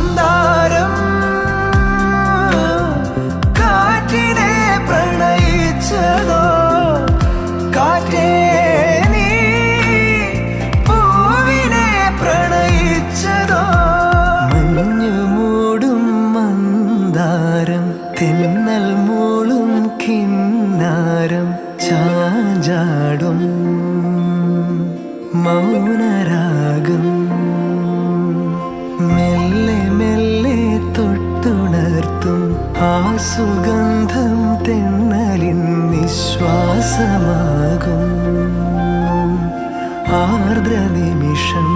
മന്ദാരം കാറ്റിനെ പ്രണയിച്ചതോ കാറ്റേ നീ പൂവിനെ പ്രണയിച്ചതോ മഞ്ഞു മൂടും മന്ദാരം തെന്നൽ മൂളും കിന്നാരം ചാഞ്ചാടും മൗനരാഗം മെല്ലെ മെല്ലെ തൊട്ടുണർത്തും ആ സുഗന്ധം തെന്നലിൻ നിശ്വാസമാകും ആർദ്ര നിമിഷം